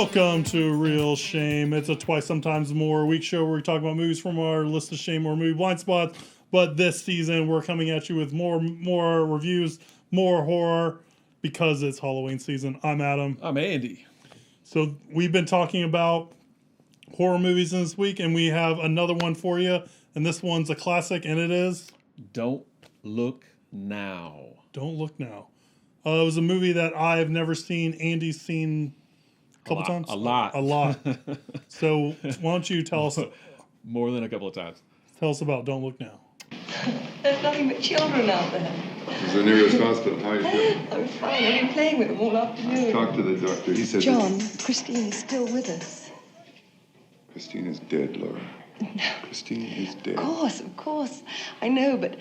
Welcome to Real Shame. It's a twice, sometimes more week show where we talk about movies from our list of shame or movie blind spots. But this season, we're coming at you with more reviews, more horror, because it's Halloween season. I'm Adam. I'm Andy. So we've been talking about horror movies in this week, and we have another one for you. And this one's a classic, and it is Don't Look Now. Don't Look Now. It was a movie that I've never seen. Andy's seen a couple times? A lot. A lot. So why don't you tell us... More than a couple of times. Tell us about Don't Look Now. There's nothing but children out there. It's an nearest hospital. How are you doing? I'm fine. I've been playing with them all afternoon. Talk to the doctor. He says John, Christine is still with us. Christine is dead, Laura. Christine is dead. Of course. I know, but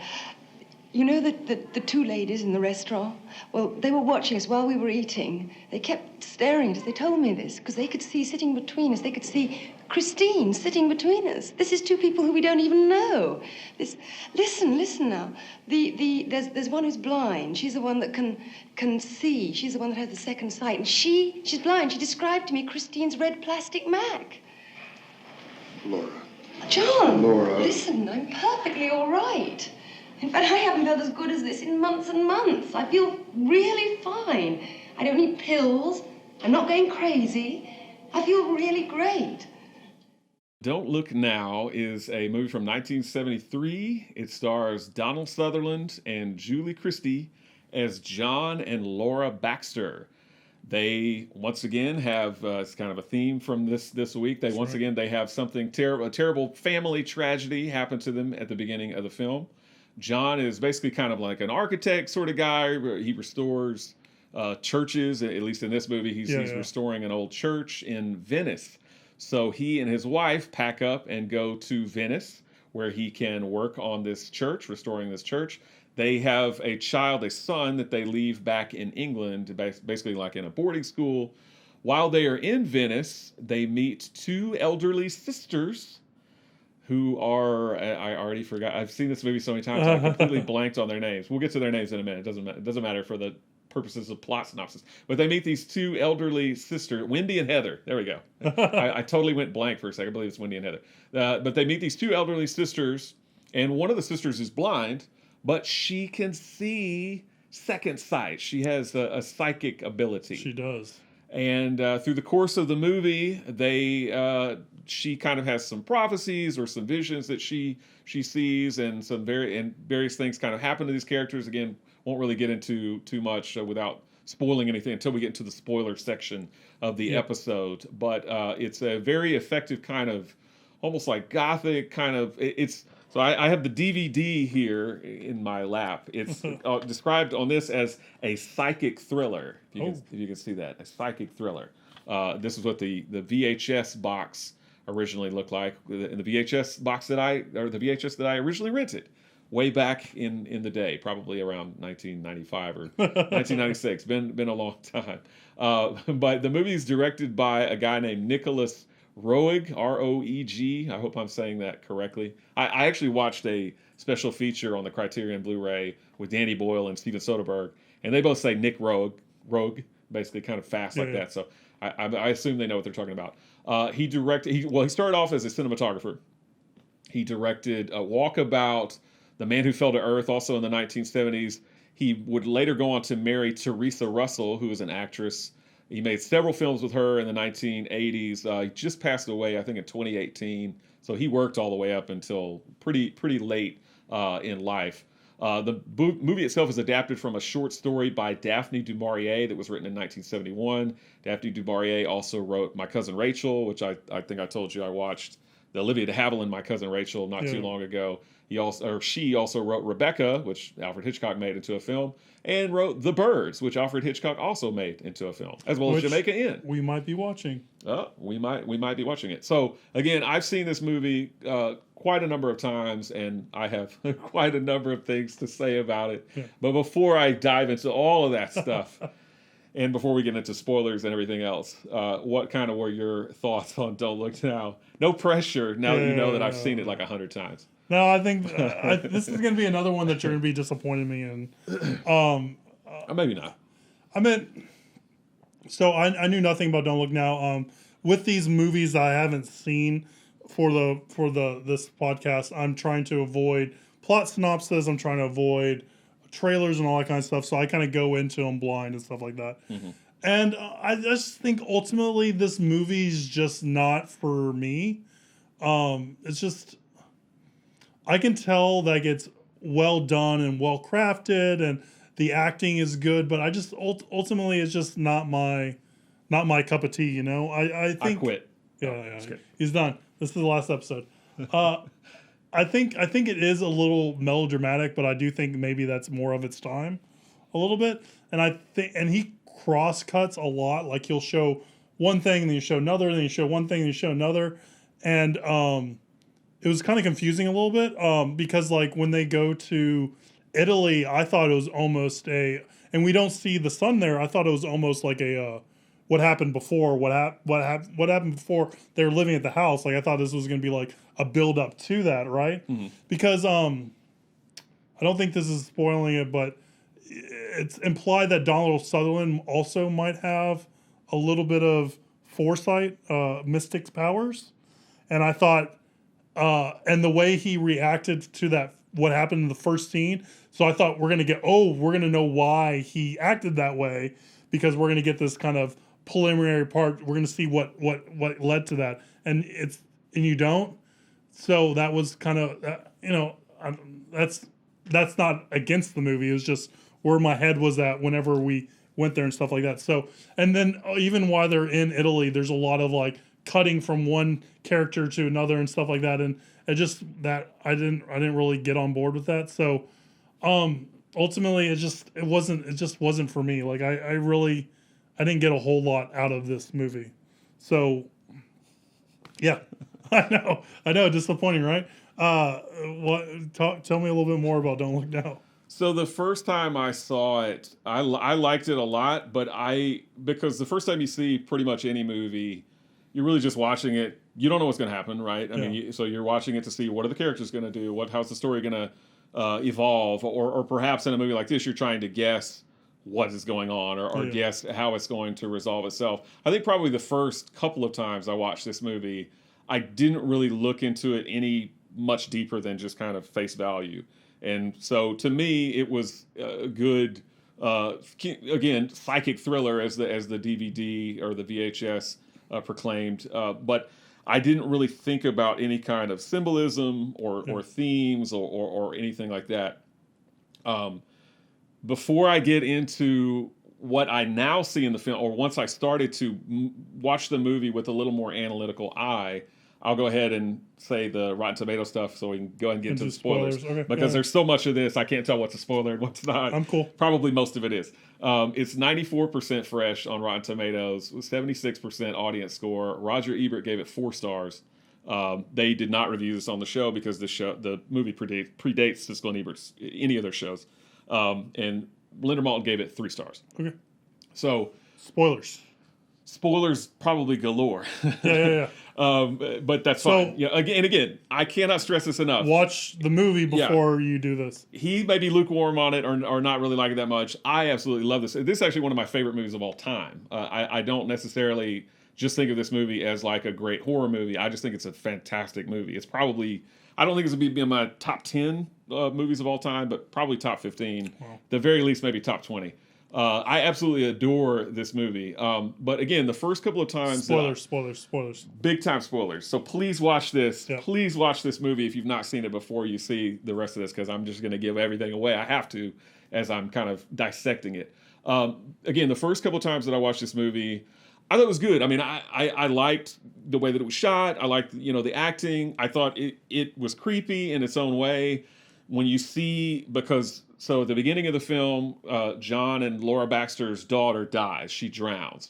you know the two ladies in the restaurant? Well, they were watching us while we were eating. They kept staring at us. They told me this because they could see sitting between us. They could see Christine sitting between us. This is two people who we don't even know. Listen now. There's one who's blind. She's the one that can see. She's the one that has the second sight. And she's blind. She described to me Christine's red plastic Mac. Laura. John! Laura. Listen, I'm perfectly all right. In fact, I haven't felt as good as this in months and months. I feel really fine. I don't need pills. I'm not going crazy. I feel really great. Don't Look Now is a movie from 1973. It stars Donald Sutherland and Julie Christie as John and Laura Baxter. They once again have it's kind of a theme from this week. They have something terrible, a terrible family tragedy happen to them at the beginning of the film. John is basically kind of like an architect sort of guy. He restores churches. At least in this movie, he's restoring an old church in Venice. So he and his wife pack up and go to Venice, where he can work on this church, restoring this church. They have a son that they leave back in England, basically like in a boarding school. While they are in Venice, they meet two elderly sisters who are, I already forgot, I've seen this movie so many times, I completely blanked on their names. We'll get to their names in a minute. It doesn't matter for the purposes of plot synopsis. But they meet these two elderly sisters, Wendy and Heather. There we go. I totally went blank for a second. I believe it's Wendy and Heather. But they meet these two elderly sisters, and one of the sisters is blind, but she can see second sight. She has a psychic ability. She does. And through the course of the movie, she kind of has some prophecies or some visions that she sees, and various things kind of happen to these characters. Again, won't really get into too much without spoiling anything until we get into the spoiler section of the episode. But it's a very effective kind of, almost like gothic kind of. So I have the DVD here in my lap. It's described on this as a psychic thriller. If you can see that, a psychic thriller. This is what the VHS box originally looked like. In the VHS box the VHS that I originally rented way back in the day, probably around 1995 or 1996. Been a long time. But the movie is directed by a guy named Nicolas Roeg, Roeg. I hope I'm saying that correctly. I actually watched a special feature on the Criterion Blu-ray with Danny Boyle and Steven Soderbergh, and they both say Nick Roeg, basically kind of fast like that. So I assume they know what they're talking about. He started off as a cinematographer. He directed Walkabout, The Man Who Fell to Earth, also in the 1970s. He would later go on to marry Teresa Russell, who is an actress. He made several films with her in the 1980s. He just passed away, I think, in 2018. So he worked all the way up until pretty late in life. The movie itself is adapted from a short story by Daphne du Maurier that was written in 1971. Daphne du Maurier also wrote My Cousin Rachel, which I think I told you I watched the Olivia de Havilland My Cousin Rachel not too long ago. She also wrote Rebecca, which Alfred Hitchcock made into a film, and wrote The Birds, which Alfred Hitchcock also made into a film, as well as Jamaica Inn. We might be watching. We might be watching it. So again, I've seen this movie quite a number of times, and I have quite a number of things to say about it. Yeah. But before I dive into all of that stuff, and before we get into spoilers and everything else, what kind of were your thoughts on Don't Look Now? No pressure, now that you know that I've seen it like 100 times. No, I think this is going to be another one that you're going to be disappointed me in. Maybe not. I mean, So I knew nothing about Don't Look Now. With these movies I haven't seen for this podcast, I'm trying to avoid plot synopsis. I'm trying to avoid trailers and all that kind of stuff. So I kind of go into them blind and stuff like that. Mm-hmm. And I just think ultimately this movie's just not for me. It's just, I can tell that it's well done and well crafted and the acting is good, but I just ultimately it's just not my cup of tea. I think I quit. Yeah, he's done. This is the last episode. I think it is a little melodramatic, but I do think maybe that's more of its time, a little bit. And I think, and he cross cuts a lot. Like he'll show one thing, and then you show another, and then you show one thing, and you show another, and it was kind of confusing a little bit because like when they go to Italy, I thought it was almost and we don't see the sun there. I thought it was almost like what happened before, what happened before they were living at the house. Like I thought this was going to be like a build up to that, right? Mm-hmm. Because I don't think this is spoiling it, but it's implied that Donald Sutherland also might have a little bit of foresight, mystic powers, and I thought, and the way he reacted to that, what happened in the first scene. So I thought we're going to know why he acted that way, because we're going to get this kind of preliminary part. We're going to see what led to that. And you don't. So that was kind of, that's not against the movie. It was just where my head was at whenever we went there and stuff like that. So, and then even while they're in Italy, there's a lot of like cutting from one character to another and stuff like that. And it just, that I didn't really get on board with that. So, ultimately it just wasn't for me. Like I didn't get a whole lot out of this movie. So yeah, I know, disappointing, right? Tell me a little bit more about Don't Look Now. So the first time I saw it, I liked it a lot, but because the first time you see pretty much any movie, you're really just watching it. You don't know what's going to happen, right? I mean, so you're watching it to see what are the characters going to do, how's the story going to evolve, or perhaps in a movie like this, you're trying to guess what is going on, or guess how it's going to resolve itself. I think probably the first couple of times I watched this movie, I didn't really look into it any much deeper than just kind of face value. And so to me, it was a good, again, psychic thriller as the DVD or the VHS proclaimed. But I didn't really think about any kind of symbolism or themes or anything like that. Before I get into what I now see in the film, or once I started to watch the movie with a little more analytical eye, I'll go ahead and say the Rotten Tomato stuff so we can go ahead and get into the spoilers. Okay, because there's so much of this, I can't tell what's a spoiler and what's not. I'm cool. Probably most of it is. It's 94% fresh on Rotten Tomatoes, with 76% audience score. Roger Ebert gave it 4 stars. They did not review this on the show because the movie predates Siskel and Ebert's any of their shows. And Linda Moulton gave it 3 stars. Okay. So spoilers probably galore. Yeah. But that's fine. Yeah. Again, I cannot stress this enough. Watch the movie before you do this. He may be lukewarm on it or not really like it that much. I absolutely love this. This is actually one of my favorite movies of all time. I don't necessarily just think of this movie as like a great horror movie. I just think it's a fantastic movie. It's probably, I don't think it's going to be in my top 10 movies of all time, but probably top 15. Wow. The very least, maybe top 20. I absolutely adore this movie. But again, the first couple of times... Spoilers. Big time spoilers. So please watch this. Yep. Please watch this movie if you've not seen it before you see the rest of this, because I'm just going to give everything away. I have to, as I'm kind of dissecting it. Again, the first couple of times that I watched this movie, I thought it was good. I mean, I liked the way that it was shot. I liked, the acting. I thought it was creepy in its own way. When you see, so at the beginning of the film, John and Laura Baxter's daughter dies. She drowns.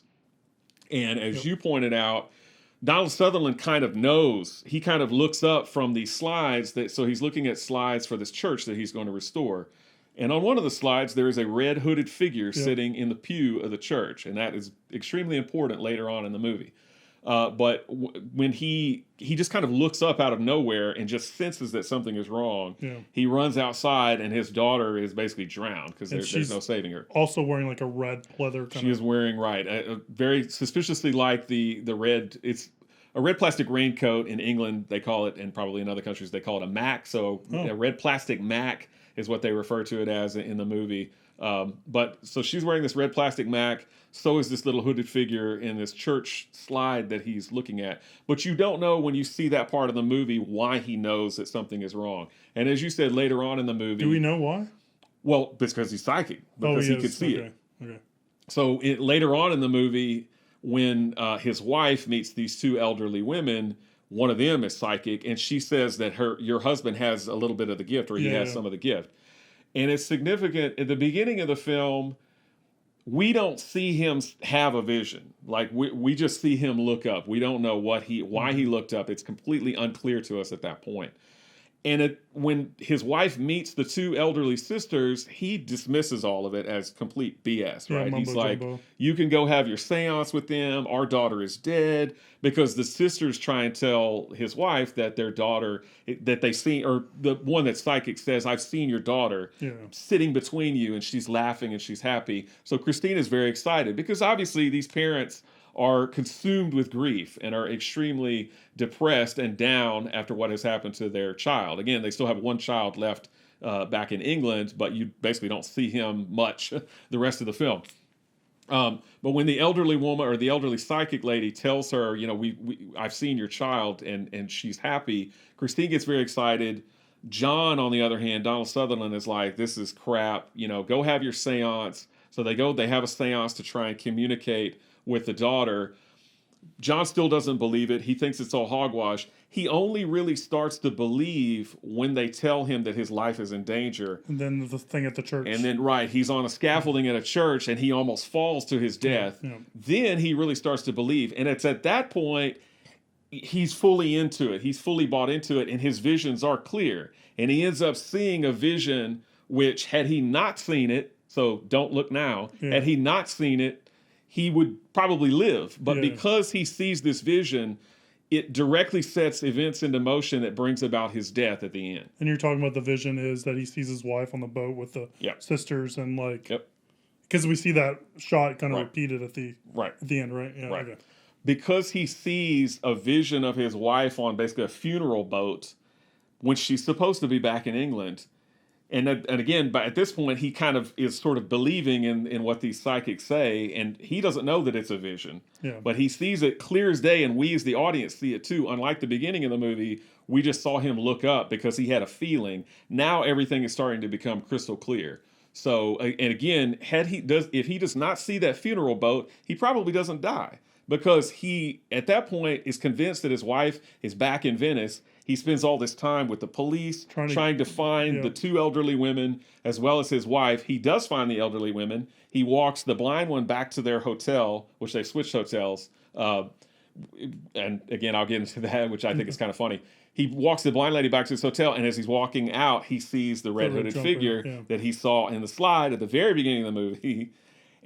And as you pointed out, Donald Sutherland kind of knows. He kind of looks up from these slides. So he's looking at slides for this church that he's going to restore. And on one of the slides, there is a red hooded figure sitting in the pew of the church. And that is extremely important later on in the movie. But when he just kind of looks up out of nowhere and just senses that something is wrong, he runs outside, and his daughter is basically drowned because there's no saving her. Also wearing like a red leather. She is wearing a very suspiciously like the red. It's a red plastic raincoat in England. They call it, and probably in other countries they call it a mac. So a red plastic mac is what they refer to it as in the movie. But so she's wearing this red plastic mac. So is this little hooded figure in this church slide that he's looking at. But you don't know when you see that part of the movie why he knows that something is wrong. And as you said later on in the movie, do we know why? Well, it's because he's psychic. Because he could see it. Okay. So later on in the movie, when his wife meets these two elderly women, one of them is psychic, and she says that your husband has a little bit of the gift, or he has some of the gift. And it's significant. At the beginning of the film, we don't see him have a vision. Like we just see him look up. We don't know why he looked up. It's completely unclear to us at that point. And when his wife meets the two elderly sisters, he dismisses all of it as complete BS, right? He's like, you can go have your seance with them. Our daughter is dead. Because the sisters try and tell his wife that their daughter, that they see, or the one that's psychic says, I've seen your daughter sitting between you, and she's laughing and she's happy. So Christine is very excited because obviously these parents are consumed with grief and are extremely depressed and down after what has happened to their child. Again, they still have one child left back in England, but you basically don't see him much the rest of the film. But when the elderly woman or the elderly psychic lady tells her, I've seen your child and she's happy, Christine gets very excited. John, on the other hand, Donald Sutherland is like, this is crap, go have your seance. So they have a seance to try and communicate with the daughter. John still doesn't believe it. He thinks it's all hogwash. He only really starts to believe when they tell him that his life is in danger. And then the thing at the church. And then, he's on a scaffolding at a church and he almost falls to his death. Yeah. Then he really starts to believe. And it's at that point, he's fully into it. He's fully bought into it, and his visions are clear. And he ends up seeing a vision which, had he not seen it, so don't look now, had he not seen it, he would probably live. But because he sees this vision, it directly sets events into motion that brings about his death at the end. And you're talking about the vision is that he sees his wife on the boat with the sisters and because we see that shot kind of repeated at the end, right? Yeah, right. Okay. Because he sees a vision of his wife on basically a funeral boat when she's supposed to be back in England. And again, but at this point, he kind of is sort of believing in what these psychics say, and he doesn't know that it's a vision. Yeah. But he sees it clear as day, and we as the audience see it too. Unlike the beginning of the movie, we just saw him look up because he had a feeling. Now everything is starting to become crystal clear. So, and again, if he does not see that funeral boat, he probably doesn't die. Because he, at that point, is convinced that his wife is back in Venice. He spends all this time with the police trying to find the two elderly women as well as his wife. He does find the elderly women. He walks the blind one back to their hotel, which they switched hotels. And again, I'll get into that, which I think is kind of funny. He walks the blind lady back to his hotel, and as he's walking out, he sees the red-hooded figure that he saw in the slide at the very beginning of the movie.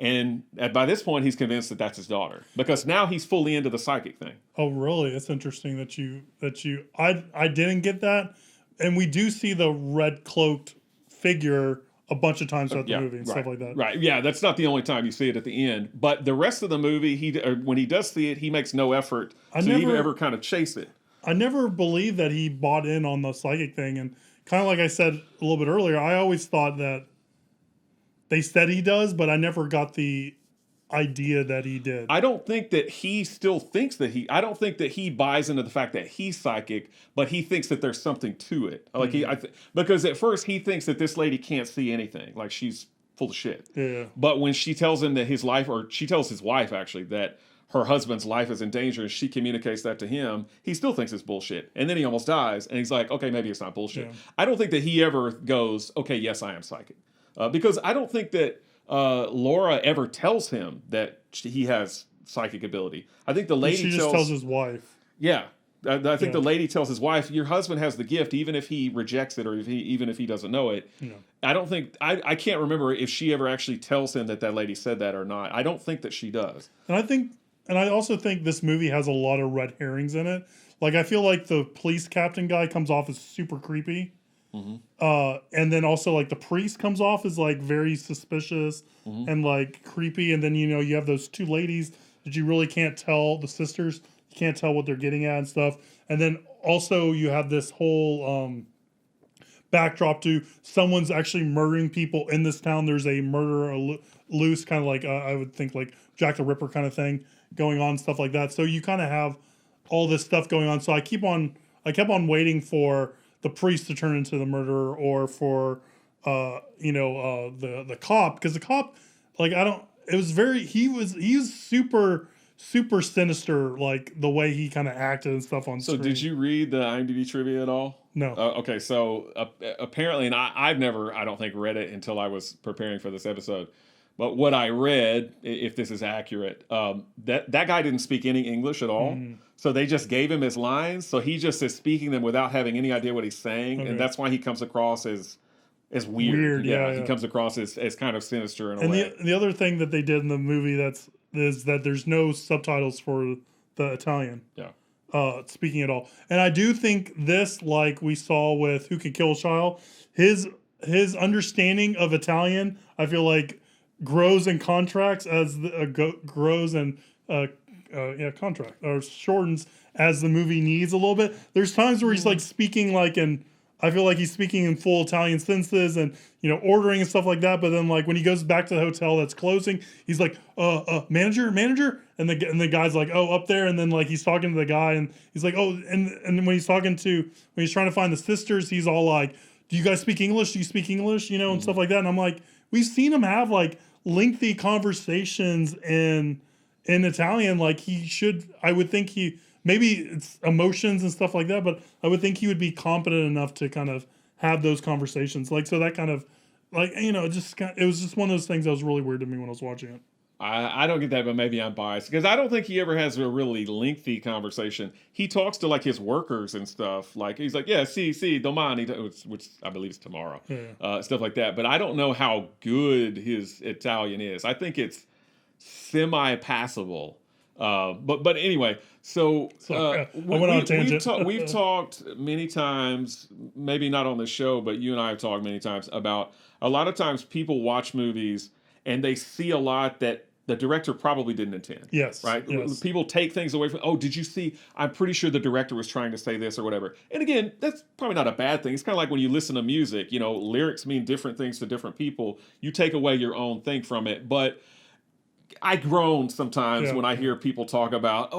And by this point, he's convinced that that's his daughter because now he's fully into the psychic thing. Oh, really? It's interesting that I didn't get that. And we do see the red cloaked figure a bunch of times throughout the movie and stuff like that. Right. Yeah, that's not the only time you see it at the end. But the rest of the movie, when he does see it, he makes no effort to even ever kind of chase it. I never believed that he bought in on the psychic thing. And kind of like I said a little bit earlier, I always thought that they said he does, but I never got the idea that he did. I don't think that he still thinks that I don't think that he buys into the fact that he's psychic, but he thinks that there's something to it. Like because at first he thinks that this lady can't see anything, like she's full of shit. Yeah. But when she tells him that his life, or she tells his wife actually that her husband's life is in danger, and she communicates that to him, he still thinks it's bullshit. And then he almost dies, and he's like, okay, maybe it's not bullshit. Yeah. I don't think that he ever goes, okay, yes, I am psychic. Because I don't think that Laura ever tells him that he has psychic ability. I think the lady she just tells his wife. Yeah. I think the lady tells his wife, your husband has the gift, even if he rejects it or even if he doesn't know it. Yeah. I don't think, I can't remember if she ever actually tells him that lady said that or not. I don't think that she does. And I think, I also think this movie has a lot of red herrings in it. Like, I feel like the police captain guy comes off as super creepy. And then also, like, the priest comes off as, like, very suspicious and, like, creepy. And then, you know, you have those two ladies that you really can't tell, the sisters, you can't tell what they're getting at and stuff. And then also you have this whole backdrop to someone's actually murdering people in this town. There's a murderer loose, kind of like, I would think, like, Jack the Ripper kind of thing going on, stuff like that. So you kind of have all this stuff going on. So I kept on waiting for the priest to turn into the murderer, or for the cop, because the cop, like, he was super sinister, like the way he kind of acted and stuff on screen. So did you read the IMDb trivia at all? No. Okay, so apparently, and I've never, I don't think, read it until I was preparing for this episode. But what I read, if this is accurate, that guy didn't speak any English at all. So they just gave him his lines. So he just is speaking them without having any idea what he's saying. Okay. And that's why he comes across as weird. Yeah, he comes across as kind of sinister in a way. And the other thing that they did in the movie is that there's no subtitles for the Italian. Yeah. Speaking at all. And I do think this, like we saw with Who Could Kill a Child, his understanding of Italian, I feel like, grows and contracts as grows and contract or shortens as the movie needs a little bit. There's times where he's like speaking like I feel like he's speaking in full Italian sentences and, you know, ordering and stuff like that. But then, like, when he goes back to the hotel that's closing, he's like, manager. And the guy's like, oh, up there. And then, like, he's talking to the guy and he's like, oh, and when he's trying to find the sisters, he's all like, do you guys speak English? Do you speak English? You know, and stuff like that. And I'm like, we've seen him have like lengthy conversations in Italian. Like, I would think maybe it's emotions and stuff like that, but I would think he would be competent enough to kind of have those conversations. Like, so that kind of, like, you know, it was just one of those things that was really weird to me when I was watching it. I don't get that, but maybe I'm biased, because I don't think he ever has a really lengthy conversation. He talks to, like, his workers and stuff. Like, he's like, yeah, si, domani, which I believe is tomorrow, stuff like that. But I don't know how good his Italian is. I think it's semi-passable. But anyway, so I went on a tangent. We've talked many times, maybe not on the show, but you and I have talked many times about a lot of times people watch movies and they see a lot that the director probably didn't intend. Yes. Right? Yes. People take things away from, did you see? I'm pretty sure the director was trying to say this or whatever. And again, that's probably not a bad thing. It's kind of like when you listen to music, you know, lyrics mean different things to different people. You take away your own thing from it. But I groan sometimes when I hear people talk about,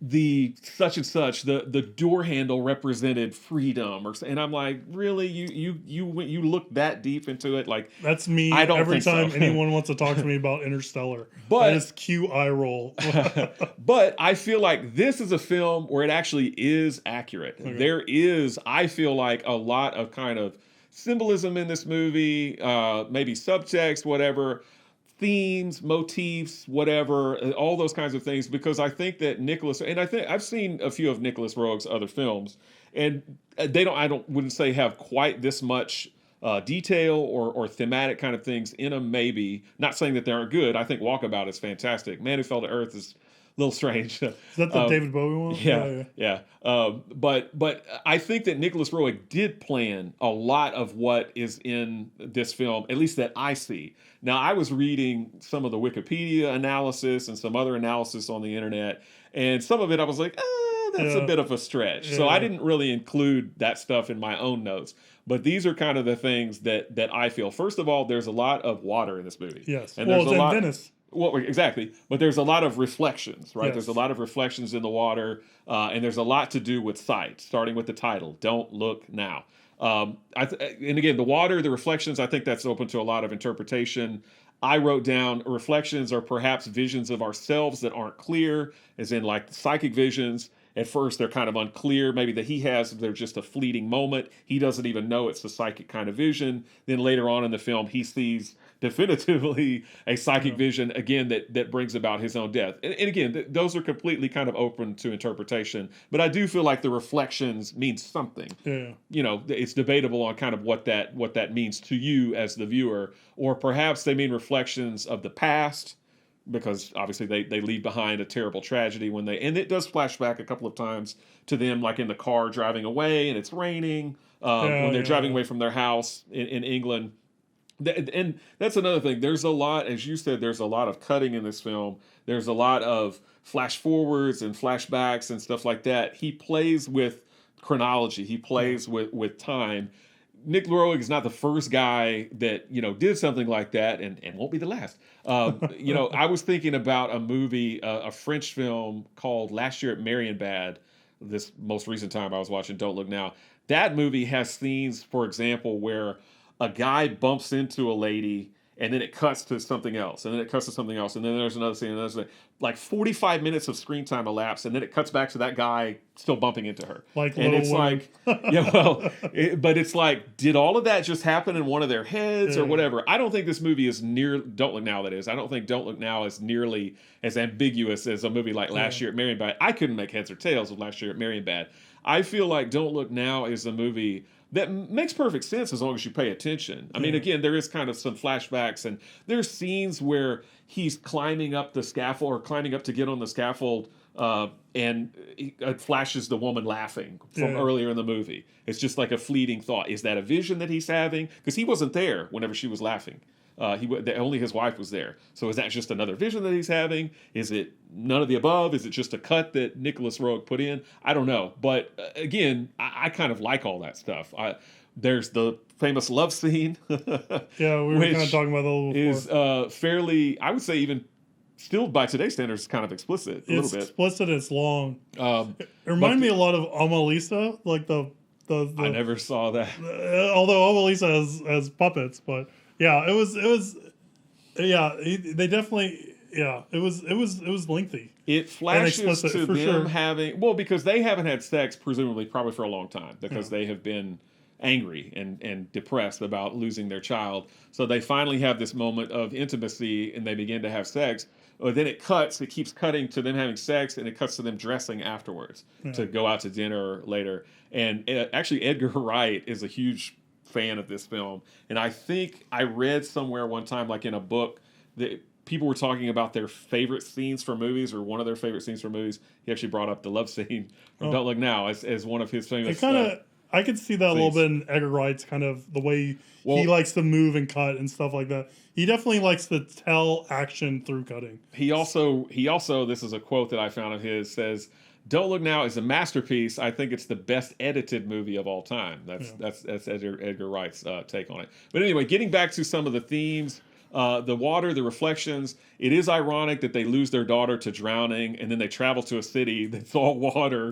the such and such, the door handle represented freedom, and I'm like, really, you look that deep into it? Like, that's me. I don't every think time so. anyone wants to talk to me about Interstellar, but I just cue eye roll. But I feel like this is a film where it actually is accurate. Okay. There is, I feel like, a lot of kind of symbolism in this movie, maybe subtext, whatever. Themes, motifs, whatever, all those kinds of things, because I think that Nicolas, and I think I've seen a few of Nicolas Roeg's other films, and wouldn't say have quite this much detail or thematic kind of things in them, maybe. Not saying that they aren't good. I think Walkabout is fantastic. Man Who Fell to Earth is a little strange. Is that the David Bowie one? Yeah. But I think that Nicolas Roeg did plan a lot of what is in this film, at least that I see. Now, I was reading some of the Wikipedia analysis and some other analysis on the internet, and some of it I was like, that's a bit of a stretch. Yeah. So I didn't really include that stuff in my own notes. But these are kind of the things that I feel. First of all, there's a lot of water in this movie. Yes. And it's in Venice. Well, exactly. But there's a lot of reflections, right? Yes. There's a lot of reflections in the water, and there's a lot to do with sight, starting with the title, Don't Look Now. And again, the water, the reflections, I think that's open to a lot of interpretation. I wrote down reflections are perhaps visions of ourselves that aren't clear, as in like psychic visions. At first, they're kind of unclear. Maybe that he has, they're just a fleeting moment. He doesn't even know it's a psychic kind of vision. Then later on in the film, he sees definitively a psychic vision, again, that brings about his own death. And again, those are completely kind of open to interpretation. But I do feel like the reflections mean something. Yeah. You know, it's debatable on kind of what that means to you as the viewer. Or perhaps they mean reflections of the past, because obviously they leave behind a terrible tragedy and it does flash back a couple of times to them, like in the car driving away and it's raining, when they're driving away from their house in England. And that's another thing. There's a lot, as you said, there's a lot of cutting in this film. There's a lot of flash forwards and flashbacks and stuff like that. He plays with chronology. He plays with time. Nick Roeg is not the first guy that, did something like that and won't be the last. I was thinking about a movie, a French film called Last Year at Marienbad, this most recent time I was watching Don't Look Now. That movie has scenes, for example, where a guy bumps into a lady and then it cuts to something else, and then it cuts to something else, and then there's another scene, and there's like 45 minutes of screen time elapsed, and then it cuts back to that guy still bumping into her. And it's women. But it's like, did all of that just happen in one of their heads or whatever? I don't think this movie is Don't Look Now, that is. I don't think Don't Look Now is nearly as ambiguous as a movie like Last Year at Marienbad. I couldn't make heads or tails of Last Year at Marienbad. I feel like Don't Look Now is a movie that makes perfect sense as long as you pay attention. I mean, again, there is kind of some flashbacks, and there's scenes where he's climbing up the scaffold or climbing up to get on the scaffold, and it flashes the woman laughing from earlier in the movie. It's just like a fleeting thought. Is that a vision that he's having? Because he wasn't there whenever she was laughing. Only his wife was there. So is that just another vision that he's having? Is it none of the above? Is it just a cut that Nicolas Roeg put in? I don't know. But again, I kind of like all that stuff. There's the famous love scene. We were kind of talking about that a little before. Is fairly, I would say, even still by today's standards, kind of explicit a little bit. It's explicit. It's long. It reminded me a lot of Amalisa, like the I never saw that. Although Amalisa has puppets, but. Yeah, it was. Yeah, they definitely. Yeah, it was lengthy. It flashes to them having because they haven't had sex presumably probably for a long time because they have been angry and depressed about losing their child. So they finally have this moment of intimacy and they begin to have sex. But then it keeps cutting to them having sex, and it cuts to them dressing afterwards to go out to dinner later. And actually, Edgar Wright is a huge fan of this film, and I think I read somewhere one time, like in a book, that people were talking about their favorite scenes for movies, or one of their favorite scenes for movies. He actually brought up the love scene from Don't Look Now as one of his famous. I could see that a little bit in Edgar Wright's kind of the way he likes to move and cut and stuff like that. He definitely likes to tell action through cutting. He also this is a quote that I found of his, says, "Don't Look Now is a masterpiece. I think it's the best edited movie of all time." That's Edgar Wright's take on it. But anyway, getting back to some of the themes, the water, the reflections. It is ironic that they lose their daughter to drowning, and then they travel to a city that's all water.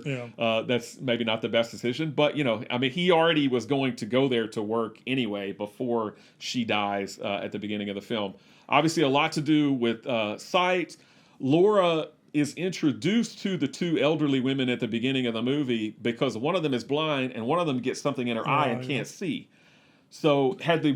That's maybe not the best decision, but he already was going to go there to work anyway before she dies at the beginning of the film. Obviously, a lot to do with sight. Laura is introduced to the two elderly women at the beginning of the movie because one of them is blind and one of them gets something in her eye and can't see. So had the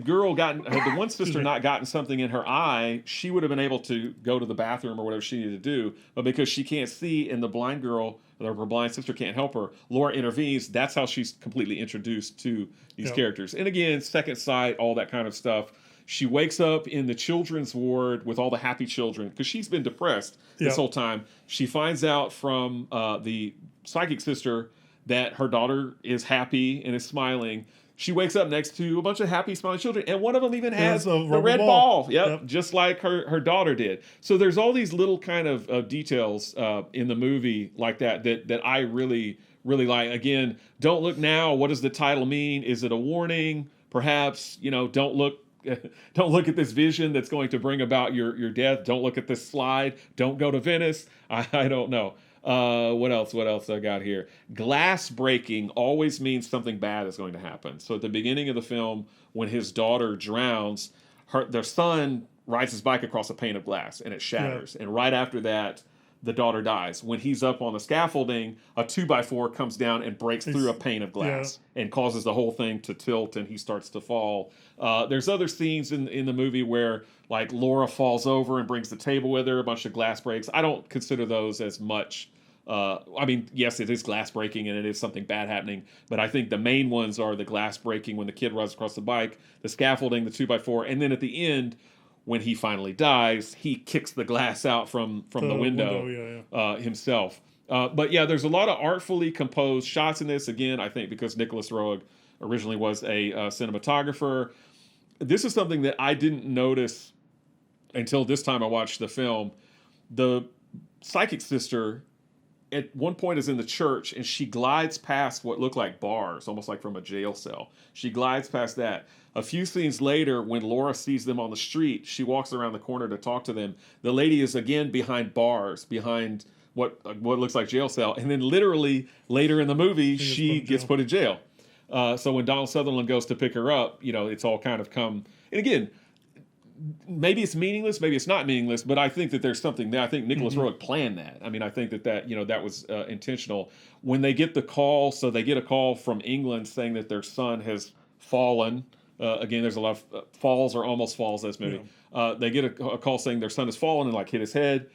one sister not gotten something in her eye, she would have been able to go to the bathroom or whatever she needed to do. But because she can't see and the blind girl, or her blind sister, can't help her, Laura intervenes. That's how she's completely introduced to these characters. And again, second sight, all that kind of stuff. She wakes up in the children's ward with all the happy children because she's been depressed this whole time. She finds out from the psychic sister that her daughter is happy and is smiling. She wakes up next to a bunch of happy, smiling children, and one of them even has the red ball. Yep, just like her daughter did. So there's all these little kind of details in the movie like that I really, really like. Again, Don't Look Now. What does the title mean? Is it a warning? Perhaps, don't look at this vision that's going to bring about your death. Don't look at this slide. Don't go to Venice. I don't know. What else I got here? Glass breaking always means something bad is going to happen. So at the beginning of the film, when his daughter drowns, their son rides his bike across a pane of glass and it shatters. And right after that, the daughter dies. When he's up on the scaffolding, a 2x4 comes down and breaks through a pane of glass and causes the whole thing to tilt and he starts to fall. There's other scenes in the movie where like Laura falls over and brings the table with her, a bunch of glass breaks. I don't consider those as much. Yes, it is glass breaking and it is something bad happening, but I think the main ones are the glass breaking when the kid runs across the bike, the scaffolding, the 2x4, and then at the end, when he finally dies, he kicks the glass out from the window, himself. But yeah, there's a lot of artfully composed shots in this. Again, I think because Nicolas Roeg originally was a cinematographer. This is something that I didn't notice until this time I watched the film. The psychic sister at one point is in the church and she glides past what look like bars, almost like from a jail cell. She glides past that. A few scenes later, when Laura sees them on the street, she walks around the corner to talk to them. The lady is again behind bars, behind what looks like jail cell. And then literally later in the movie, she gets put in jail. So when Donald Sutherland goes to pick her up, it's all kind of come. And again, maybe it's meaningless, maybe it's not meaningless, but I think that there's something there. I think Nicolas Roeg planned that. I mean, I think that was intentional. When they get the call, so they get a call from England saying that their son has fallen. Again, there's a lot of falls or almost falls in this movie. Yeah. They get a call saying their son has fallen and hit his head.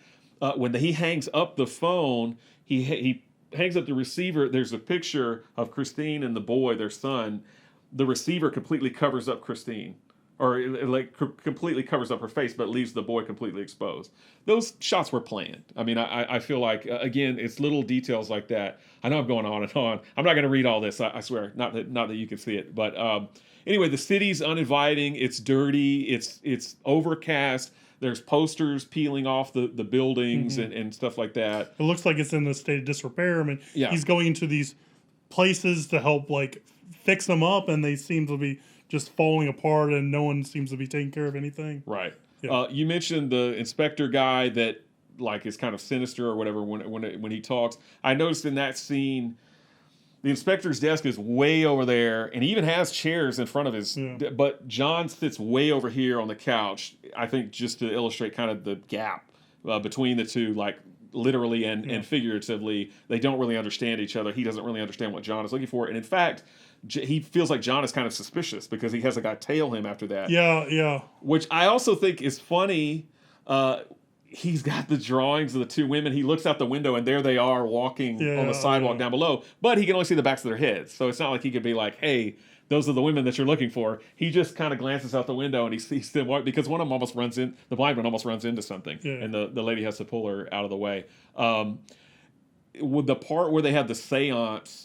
When he hangs up the phone, he hangs up the receiver. There's a picture of Christine and the boy, their son. The receiver completely covers up Christine, or completely covers up her face, but leaves the boy completely exposed. Those shots were planned. I mean, I feel like, again, it's little details like that. I know I'm going on and on. I'm not going to read all this, I swear. Not that you can see it. But anyway, the city's uninviting. It's dirty. It's overcast. There's posters peeling off the buildings and stuff like that. It looks like it's in a state of disrepair. I mean, he's going into these places to help fix them up, and they seem to be just falling apart, and no one seems to be taking care of anything. Right. Yeah. You mentioned the inspector guy that is kind of sinister or whatever when he talks. I noticed in that scene, the inspector's desk is way over there, and he even has chairs in front of his. Yeah. But John sits way over here on the couch. I think just to illustrate kind of the gap between the two, literally and figuratively. They don't really understand each other. He doesn't really understand what John is looking for, and in fact, he feels like John is kind of suspicious because he has a guy tail him after that. Yeah. Which I also think is funny. He's got the drawings of the two women. He looks out the window, and there they are walking on the sidewalk down below. But he can only see the backs of their heads. So it's not like he could be like, hey, those are the women that you're looking for. He just kind of glances out the window, and he sees them walk, because one of them almost runs in, the blind one almost runs into something. Yeah. And the lady has to pull her out of the way. With the part where they have the seance,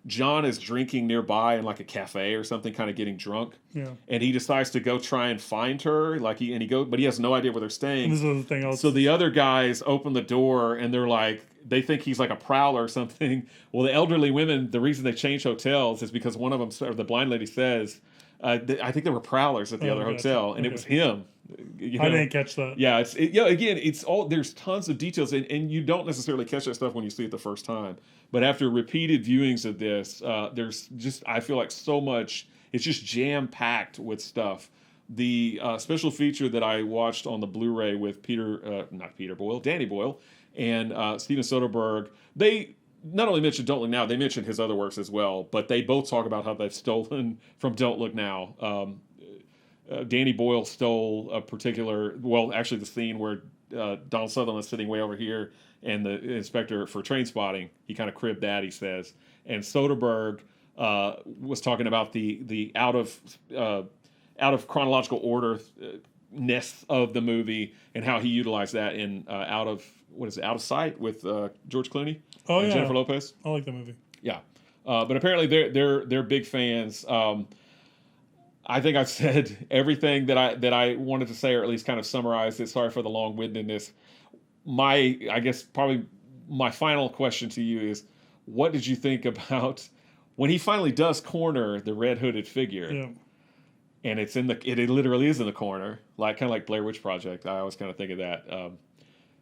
John is drinking nearby in a cafe or something, kind of getting drunk. Yeah. And he decides to go try and find her. But he has no idea where they're staying. This is the thing else. So the other guys open the door, and they think he's like a prowler or something. Well, the elderly women, the reason they changed hotels is because one of them, or the blind lady says, I think there were prowlers at the other hotel, and it was him. I didn't catch that. Yeah, again, it's all, there's tons of details, and you don't necessarily catch that stuff when you see it the first time. But after repeated viewings of this, there's just, I feel like so much, it's just jam-packed with stuff. The special feature that I watched on the Blu-ray with Danny Boyle, and Steven Soderbergh, they not only mentioned Don't Look Now, they mentioned his other works as well, but they both talk about how they've stolen from Don't Look Now. Danny Boyle stole a particular, actually the scene where Donald Sutherland is sitting way over here, and the inspector for Train Spotting, he kind of cribbed that, he says. And Soderbergh was talking about the out of chronological order ness of the movie, and how he utilized that in Out of Sight with George Clooney and Jennifer Lopez. I like that movie. Yeah, but apparently they're big fans. I think I've said everything that I wanted to say, or at least kind of summarized it. Sorry for the long-windedness. I guess probably my final question to you is, what did you think about when he finally does corner the red hooded figure? Yeah. And it literally is in the corner, kind of like Blair Witch Project. I always kind of think of that.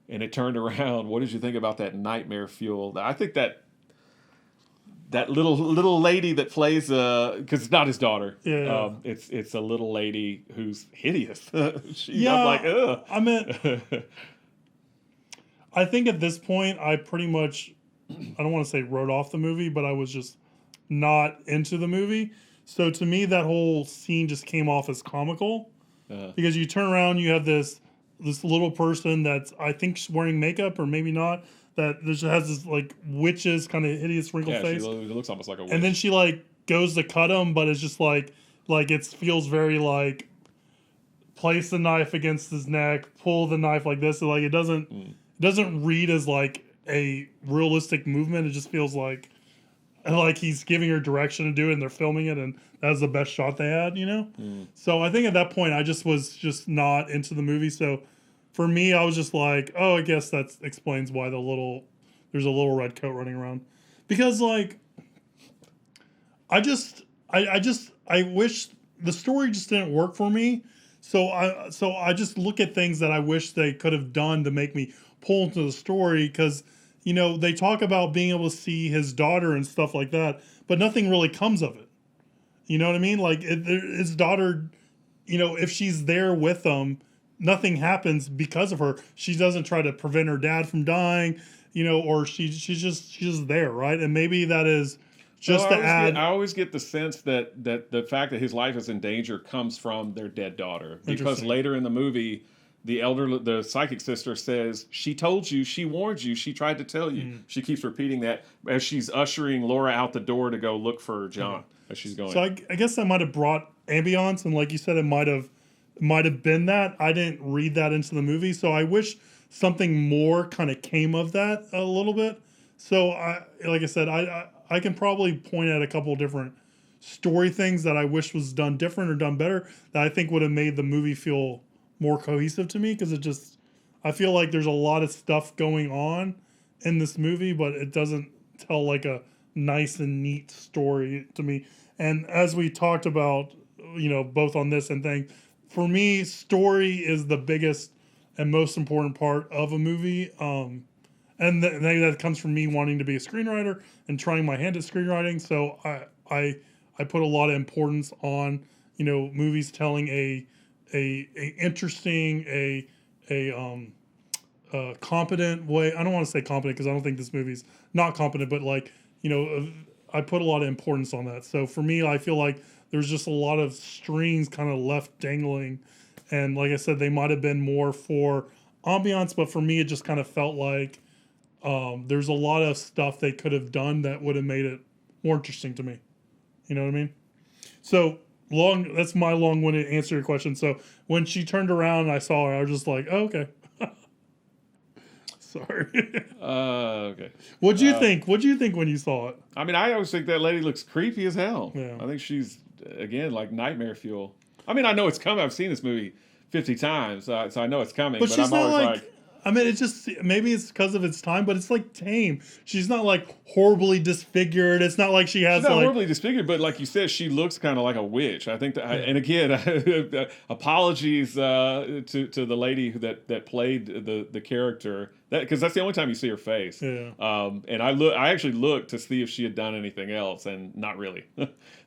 And it turned around. What did you think about that nightmare fuel? I think that little lady that plays, because it's not his daughter. Yeah. It's a little lady who's hideous. I'm like, ugh. I think at this point, I pretty much, I don't want to say wrote off the movie, but I was just not into the movie. So to me, that whole scene just came off as comical. Because you turn around, you have this little person that's, I think, wearing makeup, or maybe not, that just has this witch's kind of hideous wrinkled face. She looks almost like a witch. And then she goes to cut him, but it's just it feels very place the knife against his neck, pull the knife like this. So like it doesn't read as like a realistic movement. It just feels like he's giving her direction to do it, and they're filming it, and that's the best shot they had, So I think at that point I just was just not into the movie. So for me, I was just like, oh, I guess that explains why there's a little red coat running around, because like I wish the story just didn't work for me. So I just look at things that I wish they could have done to make me pull into the story, because they talk about being able to see his daughter and stuff like that, but nothing really comes of it. You know what I mean? Like his daughter, if she's there with him, nothing happens because of her. She doesn't try to prevent her dad from dying, or she's just there, right? And maybe that is just to add. I always get the sense that the fact that his life is in danger comes from their dead daughter, because later in the movie, the psychic sister says, she told you, she warned you, she tried to tell you. She keeps repeating that as she's ushering Laura out the door to go look for John as she's going. So I guess that might have brought ambiance, and like you said, it might have been that. I didn't read that into the movie, so I wish something more kind of came of that a little bit. So like I said, I can probably point at a couple of different story things that I wish was done different or done better, that I think would have made the movie feel more cohesive to me, because I feel like there's a lot of stuff going on in this movie, but it doesn't tell like a nice and neat story to me. And as we talked about, both on this and thing, for me, story is the biggest and most important part of a movie. And that comes from me wanting to be a screenwriter and trying my hand at screenwriting. So I put a lot of importance on, movies telling a interesting, competent way. I don't want to say competent, because I don't think this movie's not competent, but like, I put a lot of importance on that. So for me, I feel like there's just a lot of strings kind of left dangling. And like I said, they might have been more for ambiance, but for me, it just kind of felt like there's a lot of stuff they could have done that would have made it more interesting to me. You know what I mean? So that's my long-winded answer to your question. So when she turned around and I saw her, I was just like, oh, okay. Sorry. Okay. What'd you think? What'd you think when you saw it? I mean, I always think that lady looks creepy as hell. Yeah. I think she's, again, like nightmare fuel. I mean, I know it's coming. I've seen this movie 50 times, so I know it's coming. But she's I'm not always like I mean, it's just, maybe it's because of its time, but it's like tame. She's not like horribly disfigured. It's not like she has she's not like horribly disfigured, but like you said, she looks kind of like a witch. I think that, and again, apologies to the lady that played the character, because that's the only time you see her face. Yeah. And I actually looked to see if she had done anything else, and not really.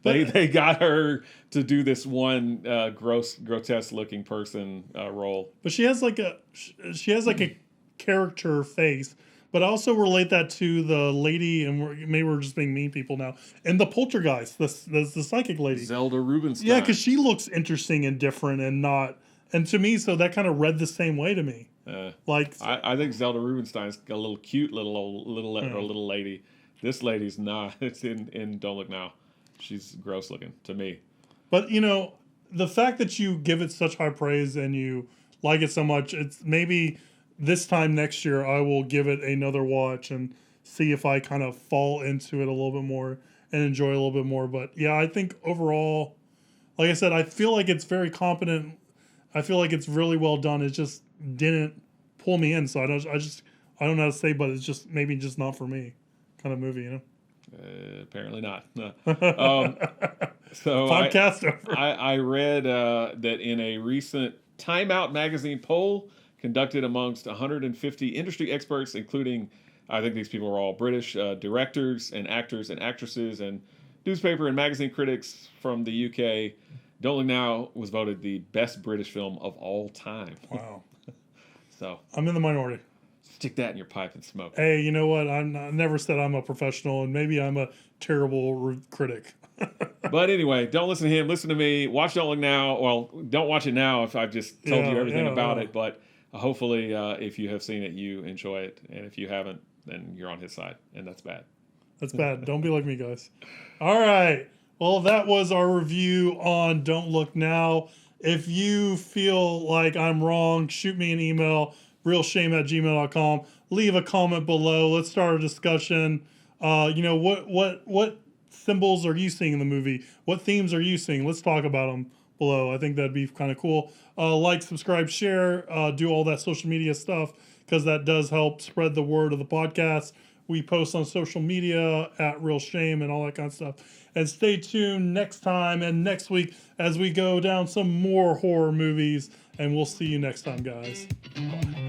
They got her to do this one grotesque looking person role. But she has like a character face. But I also relate that to the lady, and maybe we're just being mean people now, and the poltergeist, the psychic lady, Zelda Rubinstein. Yeah, because she looks interesting and different, and to me, so that kind of read the same way to me. I think Zelda Rubinstein's a little cute little lady. This lady's not. It's in Don't Look Now. She's gross looking to me. But the fact that you give it such high praise and you like it so much, it's maybe this time next year I will give it another watch and see if I kind of fall into it a little bit more and enjoy it a little bit more. But yeah, I think overall, like I said, I feel like it's very competent. I feel like it's really well done. It just didn't pull me in. So I don't know how to say, but it's just maybe just not for me kind of movie, Apparently not. So podcast over. I read that in a recent Time Out magazine poll conducted amongst 150 industry experts, including, I think these people were all British directors and actors and actresses and newspaper and magazine critics from the UK, Don't Look Now was voted the best British film of all time. Wow. So I'm in the minority. Stick that in your pipe and smoke. Hey, you know what? I never said I'm a professional, and maybe I'm a terrible critic. But anyway, don't listen to him. Listen to me. Watch Don't Look Now. Well, don't watch it now if I've just told you everything about it. But hopefully, if you have seen it, you enjoy it. And if you haven't, then you're on his side. And that's bad. That's bad. Don't be like me, guys. All right. Well, that was our review on Don't Look Now. If you feel like I'm wrong, shoot me an email, realshame@gmail.com. Leave a comment below. Let's start a discussion. What symbols are you seeing in the movie? What themes are you seeing? Let's talk about them below. I think that'd be kind of cool. Like, subscribe, share, do all that social media stuff, because that does help spread the word of the podcast. We post on social media at Real Shame and all that kind of stuff. And stay tuned next time and next week as we go down some more horror movies. And we'll see you next time, guys. Bye.